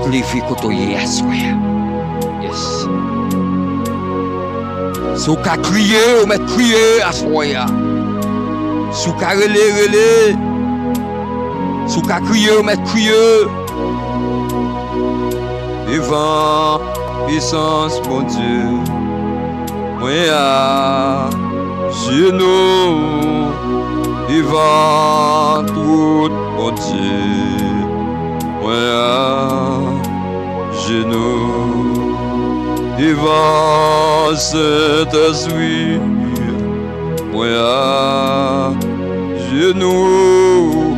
lever côtoyer à soi. Yes. Si vous crier, vous mettez crier à soi. Si vous relé. Si vous crier, vous mettez crier. Devant puissance, mon Dieu, moi à genoux, devant tout, mon Dieu, moi à genoux, devant cet esprit, moi à genoux,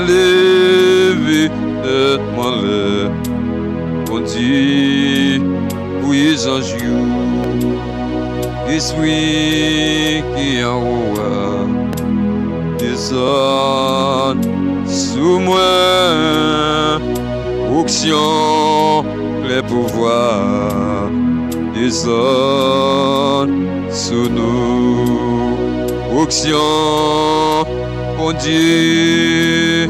lever tête, mon lèvre. On dit, oui, anges, esprit qui en haut, descend sous moi, auction, les pouvoirs, descend sous nous, auction, on dit,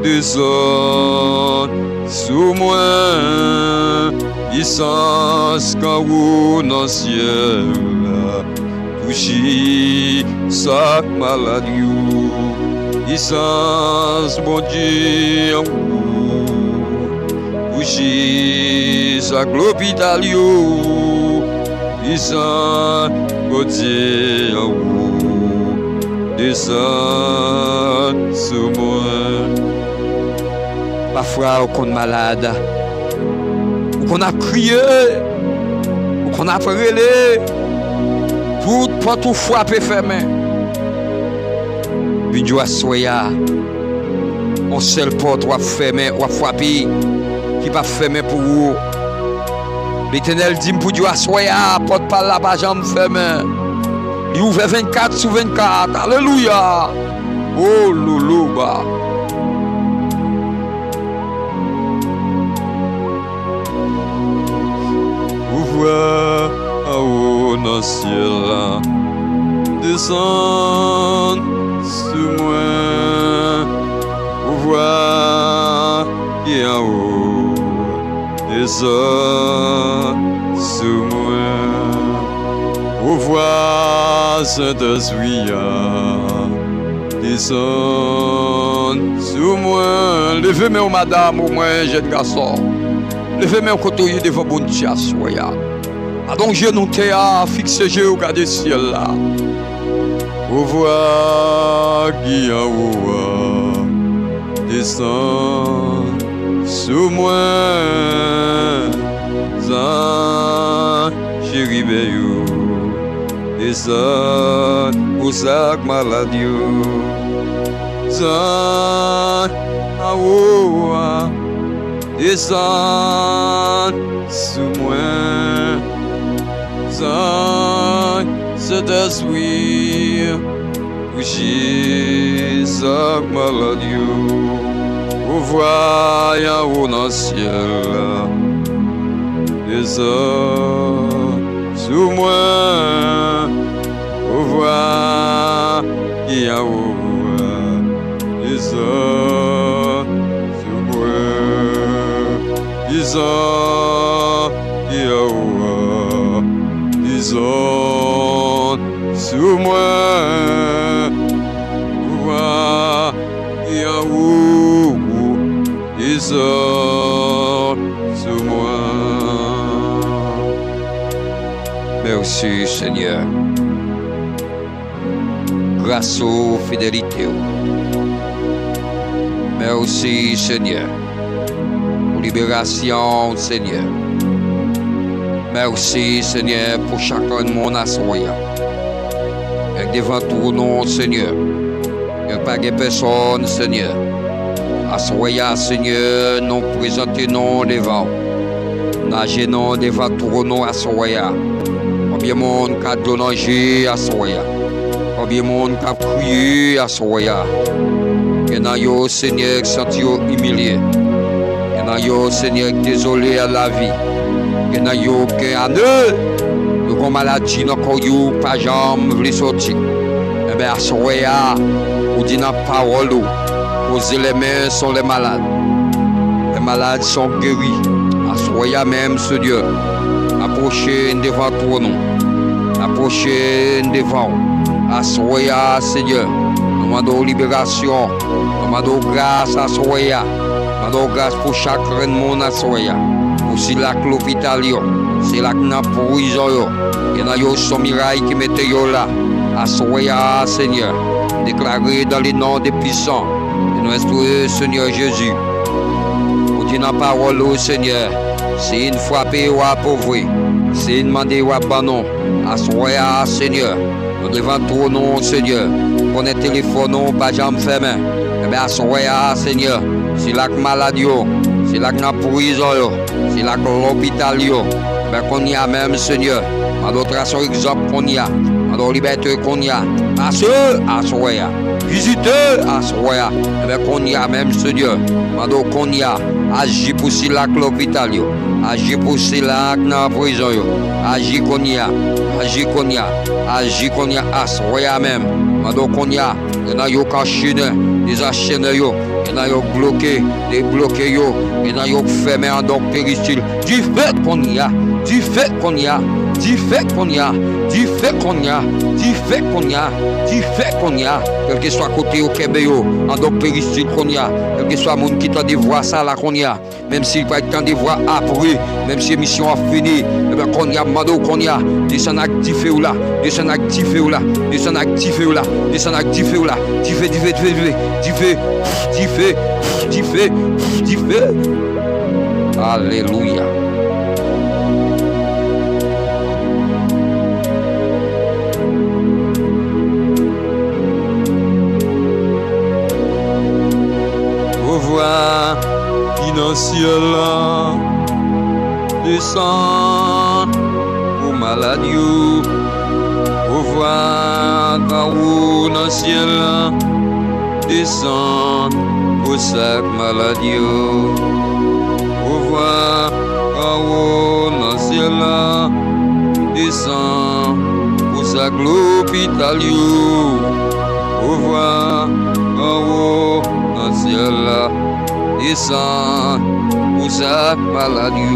descend sous moi, puissance quand vous dans le ciel, touchez chaque maladie, puissance bon Dieu en vous, touchez chaque l'hôpital, puissance bon Dieu en vous, descend sous moi. Parfois, on est malade, on a crié, on a relé, toute porte ou frappe fermée. Puis Dieu a soya, on seul porte ou fermé ou frappé, qui va fermer pour vous. L'Éternel dit pour Dieu a soya, porte pas là-bas, jambe fermée. Il ouvre 24 sur 24, alléluia. Oh, loulouba. En haut dans le ciel, descend sur moi, voir qui est en haut, descend sur moi, voir Saint-Esprit, descend sur moi, levez-moi madame, ou moi jeune garçon, levez-moi côté devant bon Dieu, soya. Allongez nos théâtres, fixez les yeux, regardez le ciel là. Au voir qui en haut descend sous moi, Zan chéribéo, descend au sac maladie, Zan en haut descend sous moi. Cet esprit, touché sa maladie, au voyant au dans le ciel, descend sous moi, au voir qui a haut, descend sous moi, descend qui a haut. Sur moi, voir qui a où, sur moi. Merci Seigneur, grâce aux fidélités. Merci Seigneur, pour libération Seigneur. Merci Seigneur pour chacun de mon assoya. Et devant tout nom Seigneur. Il n'y a pas de personne Seigneur. Assoya Seigneur, nous présentons devant. Nous non devant tout nom assoya. Combien de monde a donné assoya. Combien de monde a crié assoya. Et dans yo Seigneur senti humilié. Et dans yo Seigneur désolé à la vie. Et dans yo que année, nous maladie dans corps pas jambe veut sortir. Et bien assoya ou dit dans parole, poser les mains sur les malades. Les malades sont guéris. Assoya même, Seigneur. Approchez devant toi, non. Approchez devant. Assoya, Seigneur. Nous demandons libération. Nous demandons grâce, Assoya. Nous demandons grâce pour chaque monde, Assoya. Pour si la l'hôpital, c'est là que nous avons prison. Et nous avons son miracle qui mette là. Assoya, Seigneur. Déclaré dans les noms des puissants. Et nous espérons, Seigneur Jésus. Pour dire la parole au Seigneur. C'est une frappée ou appauvrie. C'est une demandée ou abandon. Assoya, Seigneur. Nous devons tout nom, Seigneur. Pour les téléphones, pas jamais fermé. Eh bien, assoya, Seigneur. C'est là que maladie, c'est là que la prison, c'est là que l'hôpital, eh bien, qu'on y a même, Seigneur. En d'autres exemple qu'on y a. En d'autres liberté qu'on y a. Assoya. Visiteurs, assoya. Eh bien, qu'on y a même, Seigneur. En d'autres qu'on y a. Agis pour si là que l'hôpital, agis pour si là que la prison, agis qu'on y a. Agis qu'on y a. Agis qu'on y a. Assoya même. En d'autres qu'on y a. Il y a caché des enchaînés, il y a bloqué, des bloqués, il y a fermé en donc péristyle. Du fait qu'on y a, du fait qu'on y a, du fait qu'on y a, du fait qu'on y a, du fait qu'on y a, du fait qu'on y a, quel que soit côté au Québec, en donc péristyle qu'on y a, quel que soit monde qui t'a des voix ça là qu'on y a, même s'il va être des voix après, même si l'émission a fini, qu'on y a, mado qu'on y a, descend actifé ou là, descend actifé ou là, descend actifé ou là, descend actifé ou là, tu fais. Alléluia. Pouvoir financier là descend pour maladie. Pouvoir financier là descend pour chaque maladie. Pouvoir financier là descend pour chaque l'hôpital. Pouvoir financier là descend pour chaque maladie.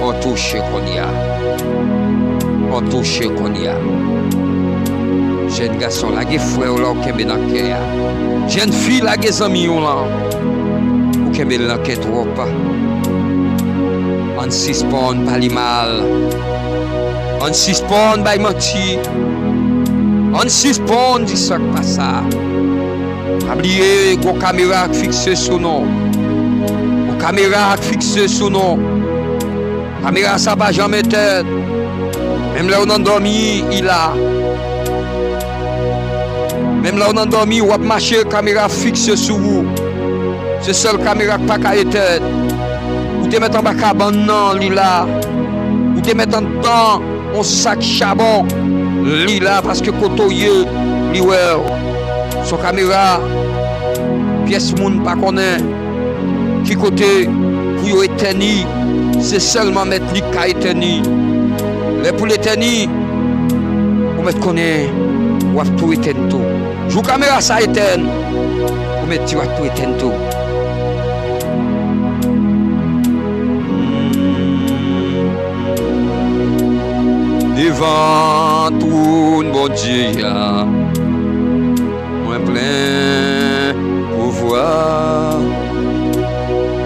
On touche qu'on y a. On touche qu'on y a. Jeune garçon, la gué frère là, qui est dans le cœur. Jeune fille, la gué amis là. Ou qui est dans le cœur trop pas. On suspend pas les mal. On suspend pas les mentir. On suspend dit ça que pas ça. Oubliez vos caméras fixées sur nous. Vos caméras fixées sur nous. Caméra ça va jamais tête. Même là où on a dormi, il a. Même là où on a dormi, on a marché, caméra fixe sur vous. C'est seule caméra qui n'a pas de tête. Ou te mettre en bas cabane, non, lila. Ou te mettre en dedans, un sac charbon, lila, parce que kotoye, liwe. Son caméra, pièce moun pas connaît. Qui côté, pour y éteindre, c'est seulement mettre li ka éteindre. Les pour l'éteindre, pour mettre connaît, ou à tout éteindre tout. Jou caméra ça éteindre, pour mettre tu vas tout éteindre tout. Devant tout bon Dieu, moi plein pouvoir.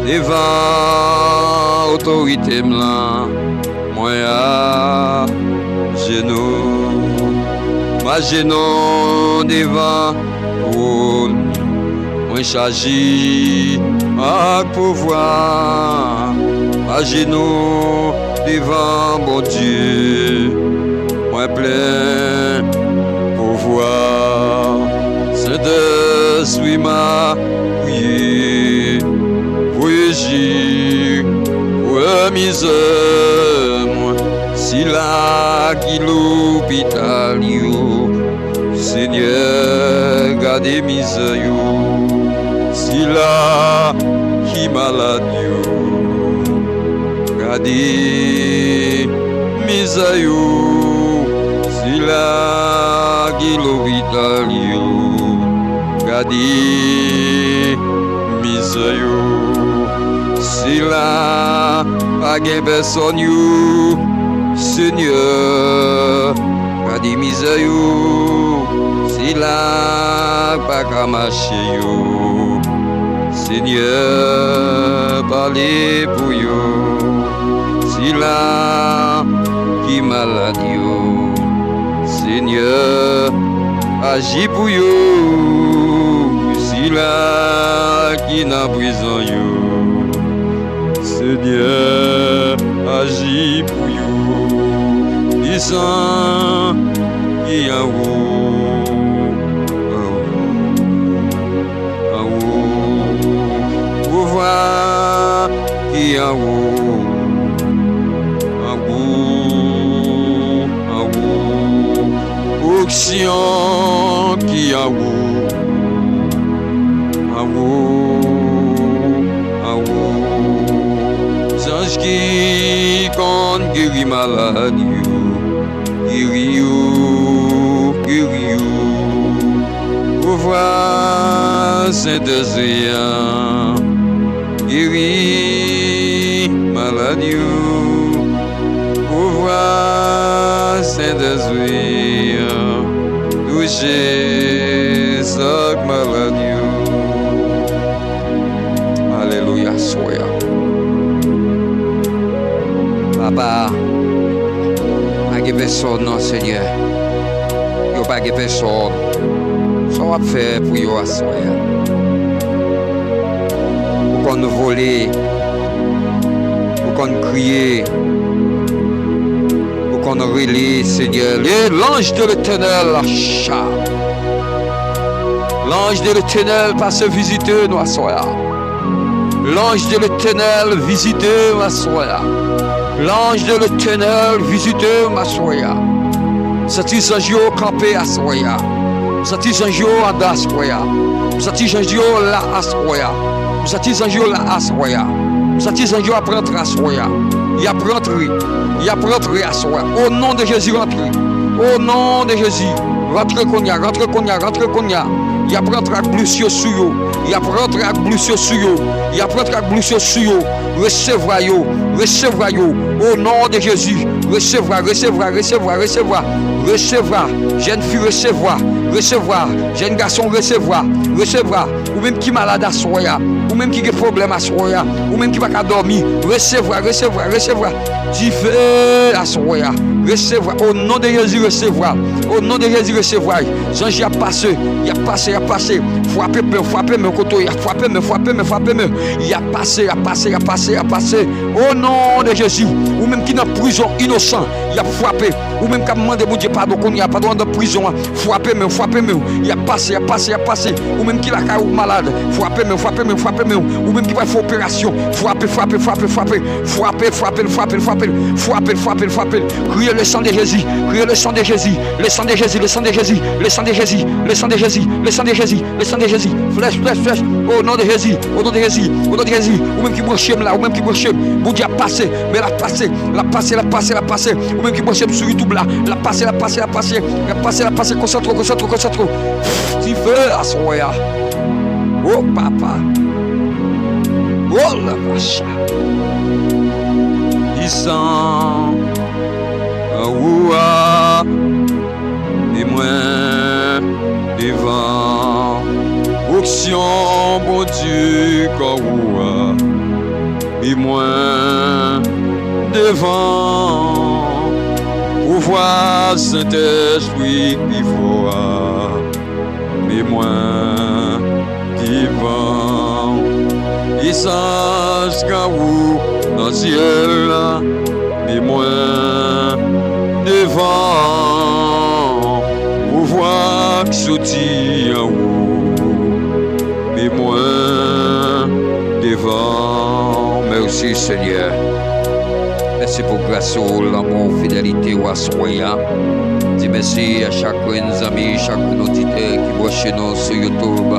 Devant autorité blanc, moi à genoux. Ma genou devant pour moi chargé à pouvoir. Ma genou devant bon Dieu, moi plein pouvoir. C'est de suis ma prière, voyagez, remise moi, si la qui l'hôpital, Seigneur, gardez misère, si la qui malade, gardez misère, si la qui l'hôpital, gardez misère. yo. Si la pas gen personne yo, Seigneur, pas de misère yo. Si la pas qu'à marcher yo, Seigneur, parlez pour yo. Si la qui malade yo, Seigneur, agis pour yo. Si la qui n'a prison yo, Seigneur, agis pour yo. Puissant qui en haut, en haut, pouvoir qui en haut, en haut, en haut, onction qui en haut, en haut, en haut, ange qui compte guérit malade. Guéris-yo, ouvre Saint-Esprit, guéris maladie, ouvre Saint-Esprit, touchez chaque maladie. Alléluia, soya. Papa, pas de personne, non, Seigneur. Yo pas de personne. Ça va faire pour yo assoya. Pour qu'on nous vole, pour qu'on nous crie, pour qu'on nous relie, Seigneur. L'ange de l'Éternel, l'ange de l'Éternel passe visiter nous assoya. L'ange de l'Éternel visite nous assoya. L'ange de l'Éternel visite ma soya. Sati sanjo campé à soya. Sati sanjo anda soya. Sati sanjo la soya. Sati sanjo la soya. Sati sanjo apprendre à soya. Il apprendre à soya. Au nom de Jésus rentre. Au nom de Jésus. Rentre konya. Il apprendre à glusio suyo. Il apprendre à glusio suyo. Il apprendre à glusio suyo. Recevra yo. Au nom de Jésus, recevra. Jeune fille recevra. Jeune garçon recevra. Ou même qui malade à soya, ou même qui a problème à soya, ou même qui va pas dormir, recevra. Tu fais à soya. Recevra. Au nom de Jésus, recevra. Jean-Jésus a passé. Frappez me côté, frappez me. Il a passé. Au nom de Jésus, ou même qui est en prison innocent, il a frappé, ou même qui a demandé mon Dieu pardon, qu'on n'y a pas dans prison, frappez me, il a passé, ou même qui est malade, frappez me, ou même qui va faire opération, frappez, criez le sang de Jésus, flèche, au nom de Jésus, ou même qui branche là, ou même qui branche, bon Dieu a passé, mais la passé, ou même qui branche sur YouTube là, la passé, concentre, tu fais à son roya, oh papa, oh la vache, il sent, ouah, et moins devant, auction, bon Dieu, ouah. Et moins devant, pour voir Saint-Esprit qui voit, mais moins devant, il s'en où dans le ciel, mais moins devant, pour voir sortir en haut, mais moins devant. Merci Seigneur. Merci pour grâce, l'amour, fidélité ou assoya. Dis merci à chacun de nos amis, chacun de nos auditeurs qui voient chez nous sur YouTube.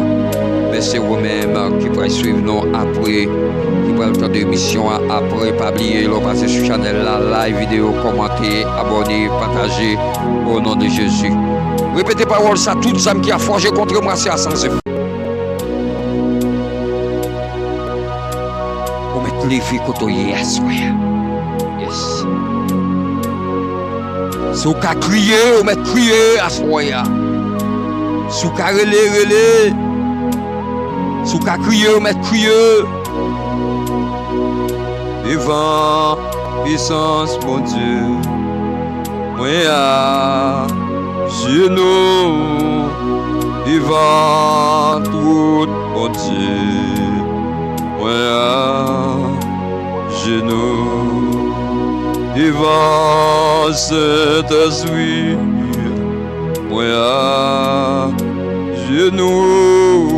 Merci vous-même qui pourraient suivre nous après, qui pourraient le temps d'émission après, pas oublier, le passer sur la chaîne là, live vidéo, commenter, abonner, partager au nom de Jésus. Répétez parole ça, toutes les âmes qui a forgé contre moi, c'est à sens effet. lever côtoyer à soi. Yes. Si vous crier, vous mettez crier à soi. Si vous relais. Si vous crier, vous mettez crier. Devant puissance, mon Dieu. Moi à genoux devant tout mon Dieu. Moi à genoux devant cet esprit. Moi à genoux